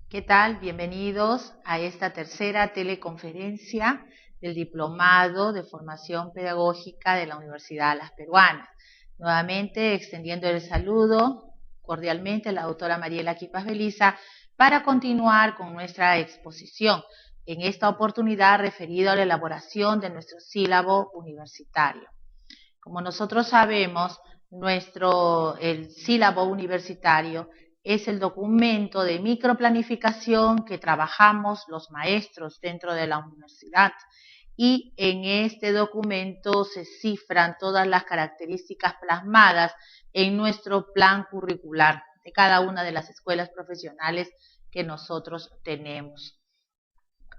¿Qué tal? Bienvenidos a esta tercera teleconferencia del Diplomado de Formación Pedagógica de la Universidad Las Peruanas. Nuevamente extendiendo el saludo cordialmente a la doctora Mariela Quipas Beliza para continuar con nuestra exposición, en esta oportunidad referido a la elaboración de nuestro sílabo universitario. Como nosotros sabemos, el sílabo universitario es el documento de microplanificación que trabajamos los maestros dentro de la universidad, y en este documento se cifran todas las características plasmadas en nuestro plan curricular de cada una de las escuelas profesionales que nosotros tenemos.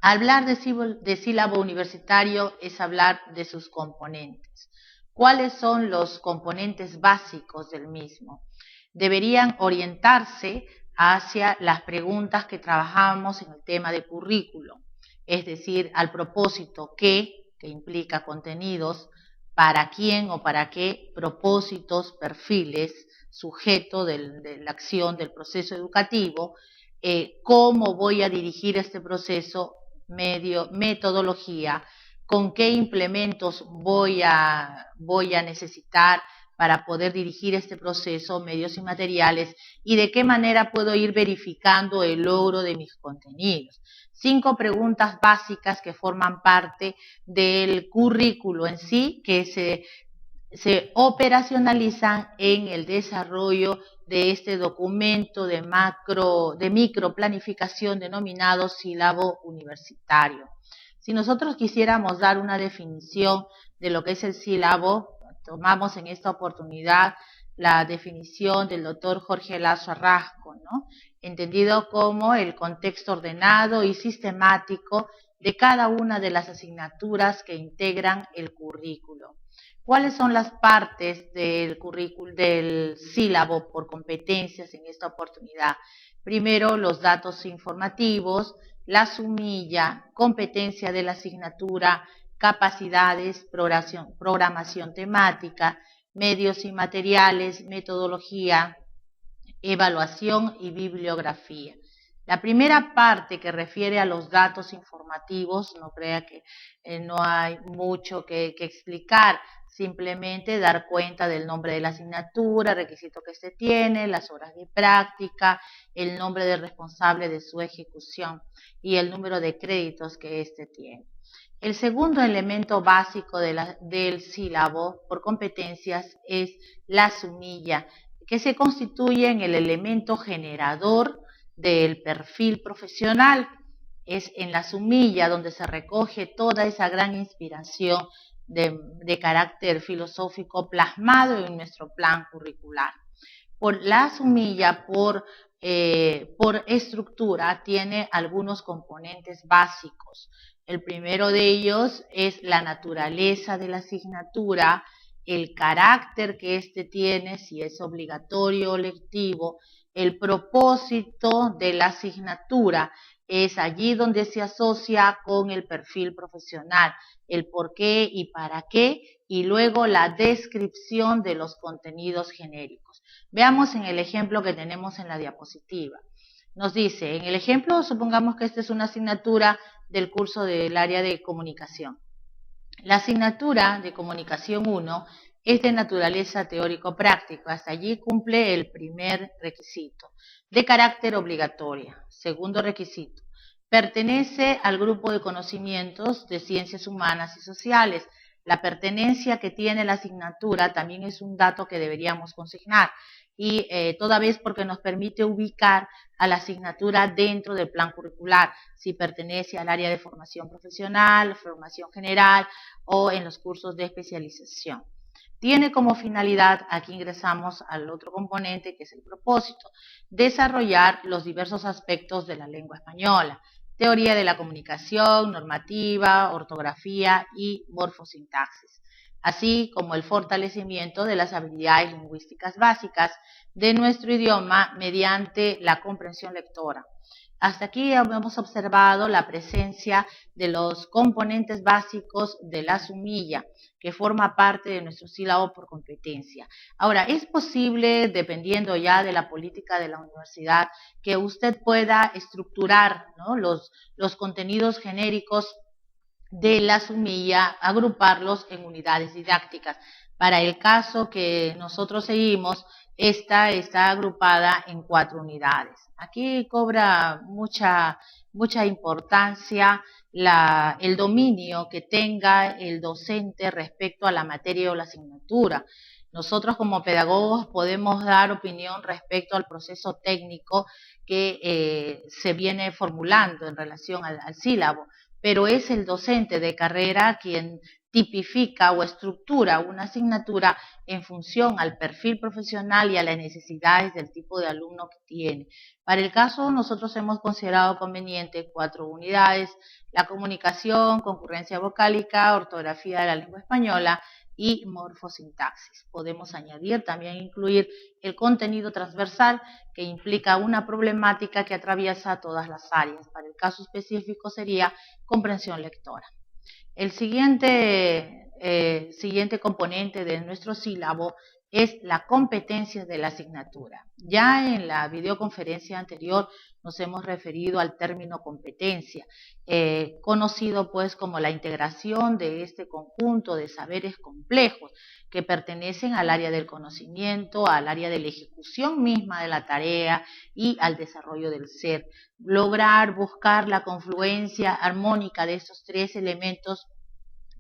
Hablar de sílabo universitario es hablar de sus componentes. ¿Cuáles son los componentes básicos del mismo? Deberían orientarse hacia las preguntas que trabajamos en el tema de currículo, es decir, al propósito que implica contenidos, para quién o para qué, propósitos, perfiles, sujeto de la acción del proceso educativo, cómo voy a dirigir este proceso, metodología, con qué implementos voy a necesitar para poder dirigir este proceso, medios y materiales, y de qué manera puedo ir verificando el logro de mis contenidos. 5 preguntas básicas que forman parte del currículo en sí, que se operacionalizan en el desarrollo de este documento de microplanificación denominado sílabo universitario. Si nosotros quisiéramos dar una definición de lo que es el sílabo, tomamos en esta oportunidad la definición del doctor Jorge Lazo Arrasco, ¿no? Entendido como el contexto ordenado y sistemático de cada una de las asignaturas que integran el currículo. ¿Cuáles son las partes del currículo, del sílabo por competencias en esta oportunidad? Primero, los datos informativos, la sumilla, competencia de la asignatura, capacidades, programación temática, medios y materiales, metodología, evaluación y bibliografía. La primera parte que refiere a los datos informativos, no crea que no hay mucho que explicar, simplemente dar cuenta del nombre de la asignatura, requisito que se tiene, las horas de práctica, el nombre del responsable de su ejecución y el número de créditos que éste tiene. El segundo elemento básico del sílabo por competencias es la sumilla, que se constituye en el elemento generador del perfil profesional. Es en la sumilla donde se recoge toda esa gran inspiración de carácter filosófico plasmado en nuestro plan curricular. Por la sumilla, por estructura, tiene algunos componentes básicos. El primero de ellos es la naturaleza de la asignatura, el carácter que éste tiene, si es obligatorio o lectivo, el propósito de la asignatura, es allí donde se asocia con el perfil profesional, el por qué y para qué, y luego la descripción de los contenidos genéricos. Veamos en el ejemplo que tenemos en la diapositiva. Nos dice, en el ejemplo, supongamos que esta es una asignatura del curso del área de comunicación. La asignatura de comunicación 1 es de naturaleza teórico-práctica. Hasta allí cumple el primer requisito. De carácter obligatorio. Segundo requisito. Pertenece al grupo de conocimientos de ciencias humanas y sociales. La pertenencia que tiene la asignatura también es un dato que deberíamos consignar, y toda vez porque nos permite ubicar a la asignatura dentro del plan curricular, si pertenece al área de formación profesional, formación general o en los cursos de especialización. Tiene como finalidad, aquí ingresamos al otro componente que es el propósito, desarrollar los diversos aspectos de la lengua española, teoría de la comunicación, normativa, ortografía y morfosintaxis. así como el fortalecimiento de las habilidades lingüísticas básicas de nuestro idioma mediante la comprensión lectora. Hasta aquí hemos observado la presencia de los componentes básicos de la sumilla, que forma parte de nuestro sílabo por competencia. Ahora, es posible, dependiendo ya de la política de la universidad, que usted pueda estructurar, ¿no?, los contenidos genéricos de la sumilla, agruparlos en unidades didácticas. Para el caso que nosotros seguimos, esta está agrupada en 4 unidades. Aquí cobra mucha importancia el dominio que tenga el docente respecto a la materia o la asignatura. Nosotros como pedagogos podemos dar opinión respecto al proceso técnico que se viene formulando en relación al sílabo, pero es el docente de carrera quien tipifica o estructura una asignatura en función al perfil profesional y a las necesidades del tipo de alumno que tiene. Para el caso, nosotros hemos considerado conveniente 4 unidades: la comunicación, concurrencia vocálica, ortografía de la lengua española y morfosintaxis. Podemos añadir, también incluir el contenido transversal, que implica una problemática que atraviesa todas las áreas. Para el caso específico sería comprensión lectora. El siguiente componente de nuestro sílabo es la competencia de la asignatura. Ya en la videoconferencia anterior nos hemos referido al término competencia, conocido pues como la integración de este conjunto de saberes complejos que pertenecen al área del conocimiento, al área de la ejecución misma de la tarea y al desarrollo del ser. Lograr, buscar la confluencia armónica de estos 3 elementos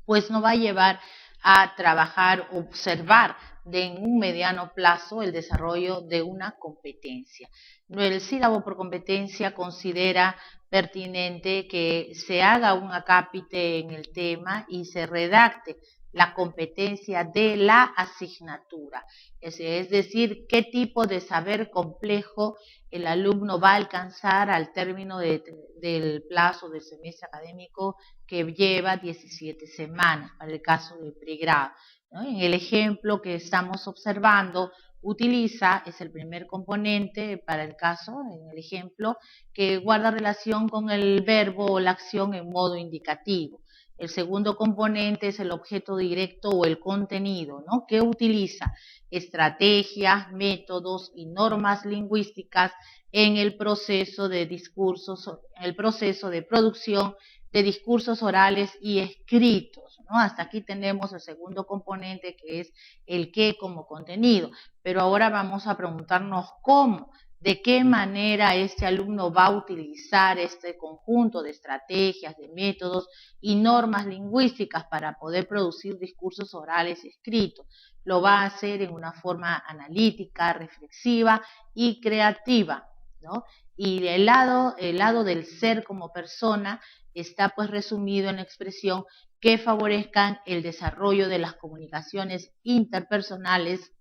pues nos va a llevar a trabajar, observar en un mediano plazo el desarrollo de una competencia. El sílabo por competencia considera pertinente que se haga un acápite en el tema y se redacte la competencia de la asignatura, es decir, qué tipo de saber complejo el alumno va a alcanzar al término del plazo del semestre académico, que lleva 17 semanas para el caso del pregrado, ¿no? En el ejemplo que estamos observando, utiliza, es el primer componente para el caso, en el ejemplo, que guarda relación con el verbo o la acción en modo indicativo. El segundo componente es el objeto directo o el contenido, ¿no?, que utiliza estrategias, métodos y normas lingüísticas en el proceso de discursos, en el proceso de producción de discursos orales y escritos, ¿no? Hasta aquí tenemos el segundo componente, que es el qué como contenido, pero ahora vamos a preguntarnos cómo, de qué manera este alumno va a utilizar este conjunto de estrategias, de métodos y normas lingüísticas para poder producir discursos orales y escritos. Lo va a hacer en una forma analítica, reflexiva y creativa, ¿no? Y el lado del ser como persona está pues resumido en la expresión que favorezcan el desarrollo de las comunicaciones interpersonales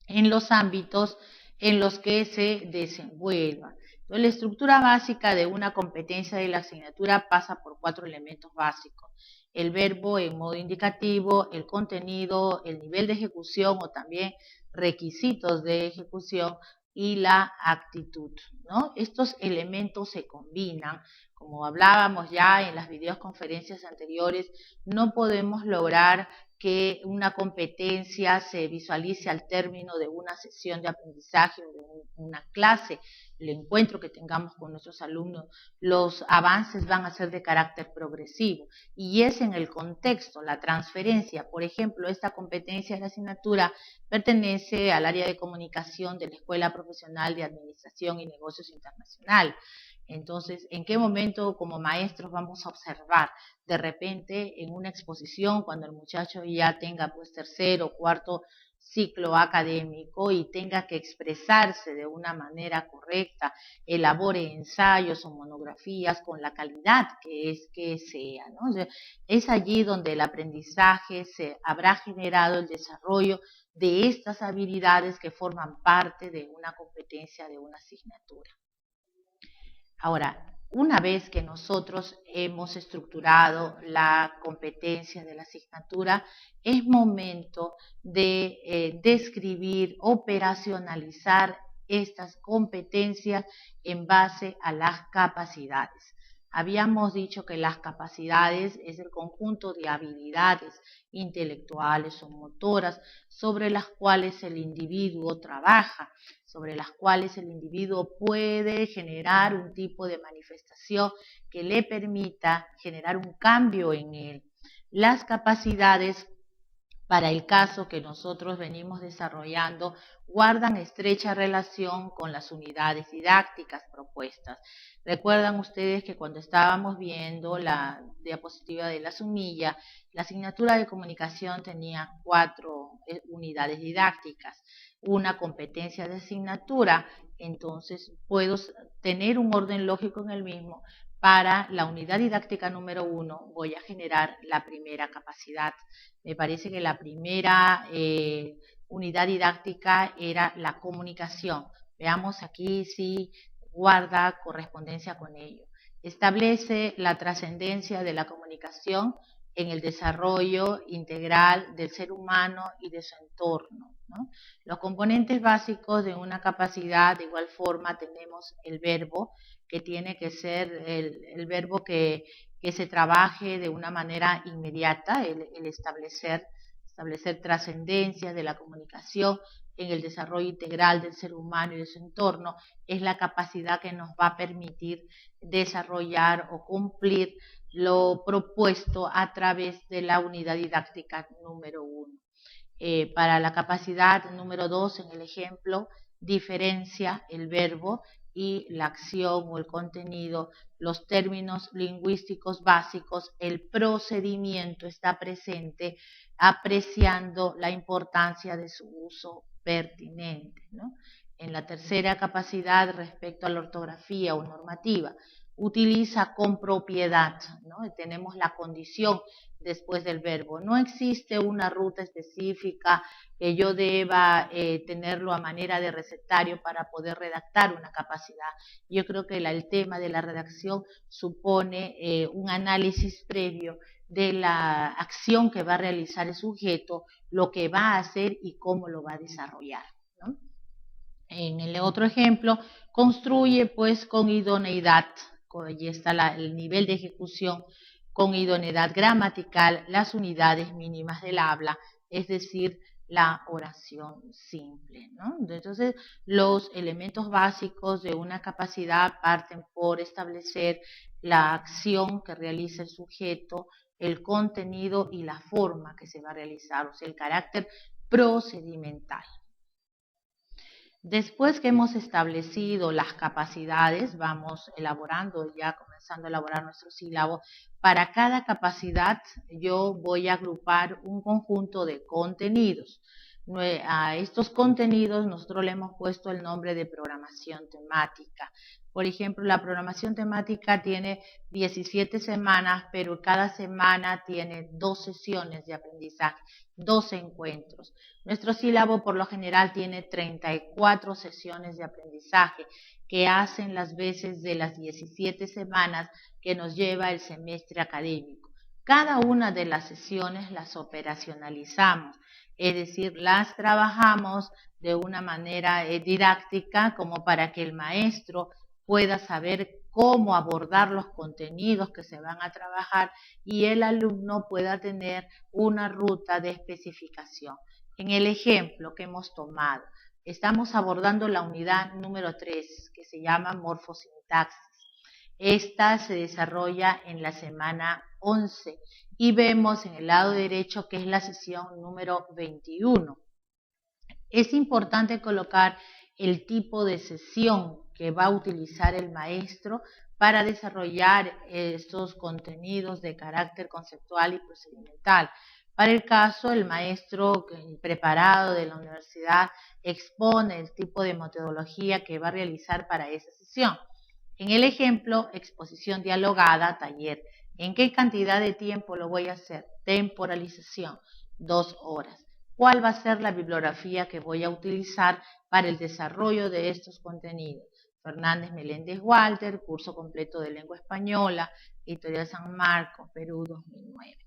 en los ámbitos en los que se desenvuelvan. Entonces, la estructura básica de una competencia de la asignatura pasa por 4 elementos básicos: el verbo en modo indicativo, el contenido, el nivel de ejecución o también requisitos de ejecución y la actitud, ¿no? Estos elementos se combinan. Como hablábamos ya en las videoconferencias anteriores, no podemos lograr que una competencia se visualice al término de una sesión de aprendizaje o de una clase, el encuentro que tengamos con nuestros alumnos. Los avances van a ser de carácter progresivo y es en el contexto, la transferencia. Por ejemplo, esta competencia de la asignatura pertenece al área de comunicación de la Escuela Profesional de Administración y Negocios Internacionales. Entonces, ¿en qué momento como maestros vamos a observar de repente en una exposición, cuando el muchacho ya tenga pues 3er o 4er ciclo académico y tenga que expresarse de una manera correcta, elabore ensayos o monografías con la calidad que sea, ¿no? Es allí donde el aprendizaje se habrá generado el desarrollo de estas habilidades que forman parte de una competencia de una asignatura. Ahora, Una vez que nosotros hemos estructurado la competencia de la asignatura, es momento de describir, operacionalizar estas competencias en base a las capacidades. Habíamos dicho que las capacidades es el conjunto de habilidades intelectuales o motoras sobre las cuales el individuo trabaja, sobre las cuales el individuo puede generar un tipo de manifestación que le permita generar un cambio en él. Las capacidades, para el caso que nosotros venimos desarrollando, guardan estrecha relación con las unidades didácticas propuestas. Recuerdan ustedes que cuando estábamos viendo la diapositiva de la Sumilla, la asignatura de comunicación tenía 4 unidades didácticas, una competencia de asignatura, entonces puedo tener un orden lógico en el mismo. Para la unidad didáctica número 1 voy a generar la primera capacidad. Me parece que la primera unidad didáctica era la comunicación. Veamos aquí si guarda correspondencia con ello. Establece la trascendencia de la comunicación en el desarrollo integral del ser humano y de su entorno, ¿no? Los componentes básicos de una capacidad, de igual forma tenemos el verbo, que tiene que ser el verbo que se trabaje de una manera inmediata, el establecer trascendencia de la comunicación en el desarrollo integral del ser humano y de su entorno, es la capacidad que nos va a permitir desarrollar o cumplir lo propuesto a través de la unidad didáctica número 1. Para la capacidad número 2, en el ejemplo, diferencia el verbo y la acción o el contenido, los términos lingüísticos básicos, el procedimiento está presente, apreciando la importancia de su uso pertinente, ¿no? En la tercera capacidad, respecto a la ortografía o normativa, utiliza con propiedad, ¿no? Tenemos la condición después del verbo. No existe una ruta específica que yo deba tenerlo a manera de recetario para poder redactar una capacidad. Yo creo que el tema de la redacción supone un análisis previo de la acción que va a realizar el sujeto, lo que va a hacer y cómo lo va a desarrollar, ¿no? En el otro ejemplo, construye pues con idoneidad, allí está el nivel de ejecución, con idoneidad gramatical las unidades mínimas del habla, es decir, la oración simple, ¿no? Entonces, los elementos básicos de una capacidad parten por establecer la acción que realiza el sujeto, el contenido y la forma que se va a realizar, o sea, el carácter procedimental. Después que hemos establecido las capacidades, vamos elaborando, ya comenzando a elaborar nuestro sílabo. Para cada capacidad yo voy a agrupar un conjunto de contenidos. A estos contenidos nosotros le hemos puesto el nombre de programación temática. Por ejemplo, la programación temática tiene 17 semanas, pero cada semana tiene 2 sesiones de aprendizaje, 2 encuentros. Nuestro sílabo por lo general tiene 34 sesiones de aprendizaje que hacen las veces de las 17 semanas que nos lleva el semestre académico. Cada una de las sesiones las operacionalizamos, es decir, las trabajamos de una manera didáctica como para que el maestro pueda saber cómo abordar los contenidos que se van a trabajar y el alumno pueda tener una ruta de especificación. En el ejemplo que hemos tomado, estamos abordando la unidad número 3, que se llama morfosintaxis. Esta se desarrolla en la semana 11 y vemos en el lado derecho que es la sesión número 21. Es importante colocar el tipo de sesión que va a utilizar el maestro para desarrollar estos contenidos de carácter conceptual y procedimental. Para el caso, el maestro preparado de la universidad expone el tipo de metodología que va a realizar para esa sesión. En el ejemplo, exposición dialogada, taller. ¿En qué cantidad de tiempo lo voy a hacer? Temporalización, 2 horas. ¿Cuál va a ser la bibliografía que voy a utilizar para el desarrollo de estos contenidos? Fernández Meléndez Walter, curso completo de lengua española, Editorial San Marcos, Perú 2009.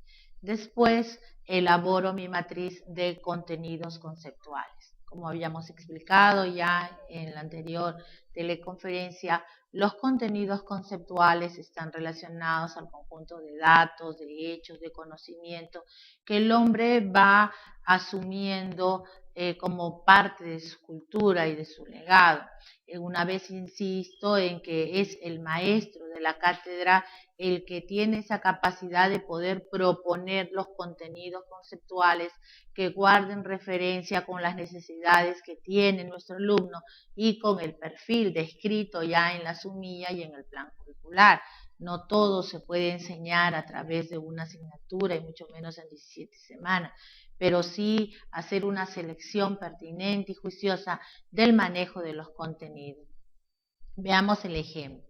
Después elaboro mi matriz de contenidos conceptuales. Como habíamos explicado ya en la anterior teleconferencia, los contenidos conceptuales están relacionados al conjunto de datos, de hechos, de conocimiento que el hombre va asumiendo como parte de su cultura y de su legado. Una vez insisto en que es el maestro de la cátedra el que tiene esa capacidad de poder proponer los contenidos conceptuales que guarden referencia con las necesidades que tiene nuestro alumno y con el perfil descrito ya en la sumilla y en el plan curricular. No todo se puede enseñar a través de una asignatura y mucho menos en 17 semanas, pero sí hacer una selección pertinente y juiciosa del manejo de los contenidos. Veamos el ejemplo.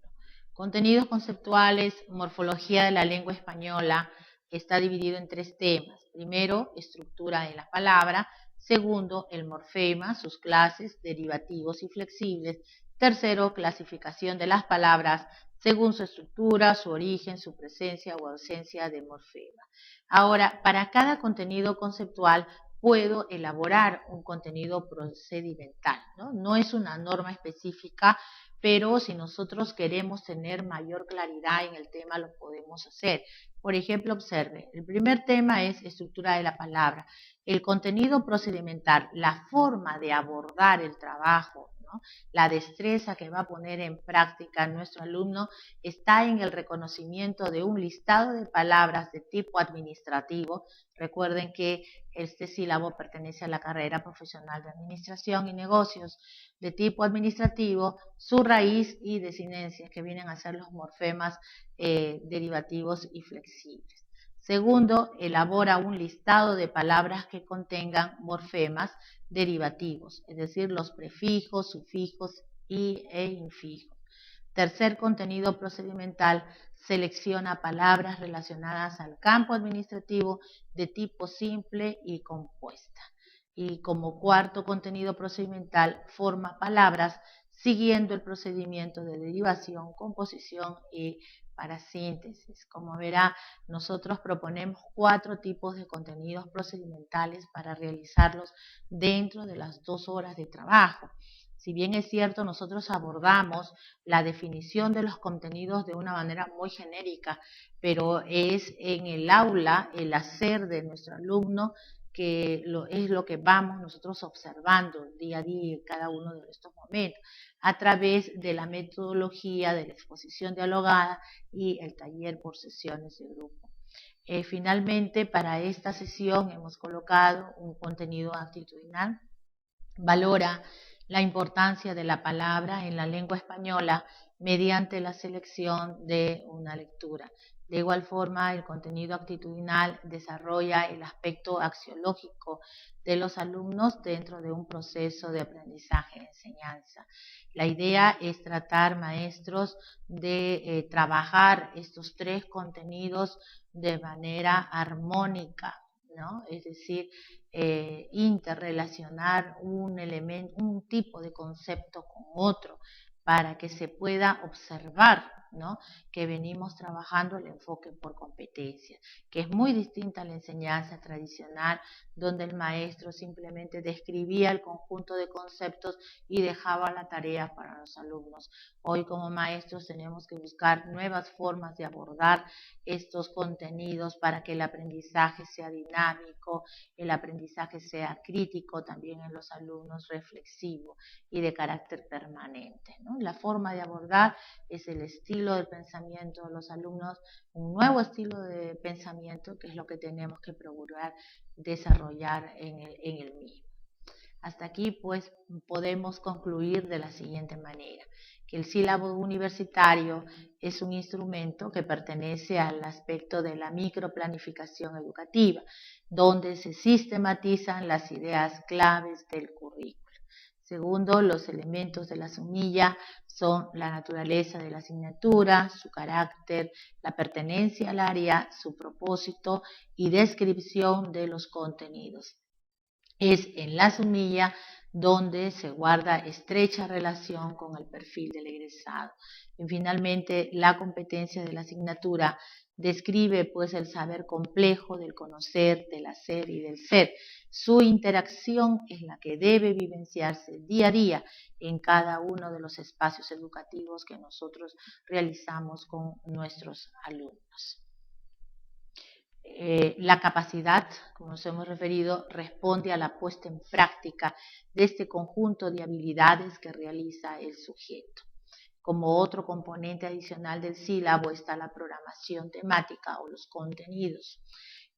Contenidos conceptuales, morfología de la lengua española, está dividido en 3 temas. Primero, estructura de la palabra. Segundo, el morfema, sus clases, derivativos y flexibles. Tercero, clasificación de las palabras según su estructura, su origen, su presencia o ausencia de morfema. Ahora, para cada contenido conceptual puedo elaborar un contenido procedimental, ¿no? No es una norma específica, pero si nosotros queremos tener mayor claridad en el tema, lo podemos hacer. Por ejemplo, observe, el primer tema es estructura de la palabra. El contenido procedimental, la forma de abordar el trabajo, ¿no? La destreza que va a poner en práctica nuestro alumno está en el reconocimiento de un listado de palabras de tipo administrativo. Recuerden que este sílabo pertenece a la carrera profesional de Administración y Negocios de tipo administrativo, su raíz y desinencias, que vienen a ser los morfemas derivativos y flexibles. Segundo, elabora un listado de palabras que contengan morfemas derivativos, es decir, los prefijos, sufijos e infijos. Tercer contenido procedimental, selecciona palabras relacionadas al campo administrativo de tipo simple y compuesta. Y como cuarto contenido procedimental, forma palabras siguiendo el procedimiento de derivación, composición y parasíntesis. Como verá, nosotros proponemos 4 tipos de contenidos procedimentales para realizarlos dentro de las 2 horas de trabajo. Si bien es cierto, nosotros abordamos la definición de los contenidos de una manera muy genérica, pero es en el aula el hacer de nuestro alumno que es lo que vamos nosotros observando día a día en cada uno de estos momentos, a través de la metodología de la exposición dialogada y el taller por sesiones de grupo. Finalmente, para esta sesión hemos colocado un contenido actitudinal. Valora la importancia de la palabra en la lengua española mediante la selección de una lectura. De igual forma, el contenido actitudinal desarrolla el aspecto axiológico de los alumnos dentro de un proceso de aprendizaje y enseñanza. La idea es tratar, maestros, de trabajar estos 3 contenidos de manera armónica, ¿no? Es decir, interrelacionar un elemento, un tipo de concepto con otro, para que se pueda observar, ¿no? Que venimos trabajando el enfoque por competencias, que es muy distinta a la enseñanza tradicional, donde el maestro simplemente describía el conjunto de conceptos y dejaba la tarea para los alumnos. Hoy como maestros tenemos que buscar nuevas formas de abordar estos contenidos para que el aprendizaje sea dinámico, el aprendizaje sea crítico también en los alumnos, reflexivo y de carácter permanente, ¿no? La forma de abordar es el estilo de pensamiento de los alumnos, un nuevo estilo de pensamiento que es lo que tenemos que procurar desarrollar en el mismo. Hasta aquí pues podemos concluir de la siguiente manera, que el sílabo universitario es un instrumento que pertenece al aspecto de la microplanificación educativa, donde se sistematizan las ideas claves del currículo. Segundo, los elementos de la sumilla son la naturaleza de la asignatura, su carácter, la pertenencia al área, su propósito y descripción de los contenidos. es en la semilla donde se guarda estrecha relación con el perfil del egresado. Y finalmente, la competencia de la asignatura describe pues el saber complejo del conocer, del hacer y del ser. Su interacción es la que debe vivenciarse día a día en cada uno de los espacios educativos que nosotros realizamos con nuestros alumnos. La capacidad, como nos hemos referido, responde a la puesta en práctica de este conjunto de habilidades que realiza el sujeto. Como otro componente adicional del sílabo está la programación temática o los contenidos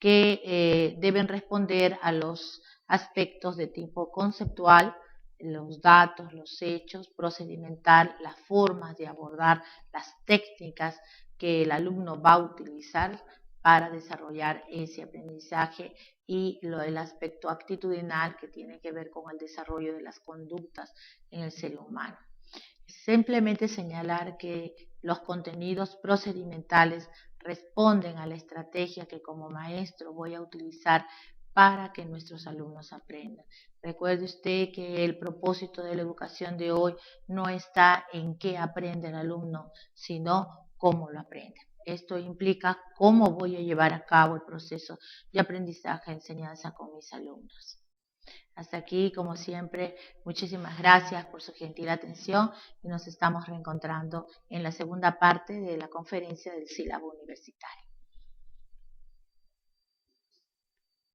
que deben responder a los aspectos de tipo conceptual, los datos, los hechos, procedimental, las formas de abordar, las técnicas que el alumno va a utilizar para desarrollar ese aprendizaje y el aspecto actitudinal que tiene que ver con el desarrollo de las conductas en el ser humano. Simplemente señalar que los contenidos procedimentales responden a la estrategia que como maestro voy a utilizar para que nuestros alumnos aprendan. Recuerde usted que el propósito de la educación de hoy no está en qué aprende el alumno, sino cómo lo aprende. Esto implica cómo voy a llevar a cabo el proceso de aprendizaje, enseñanza con mis alumnos. Hasta aquí, como siempre, muchísimas gracias por su gentil atención y nos estamos reencontrando en la segunda parte de la conferencia del sílabo universitario.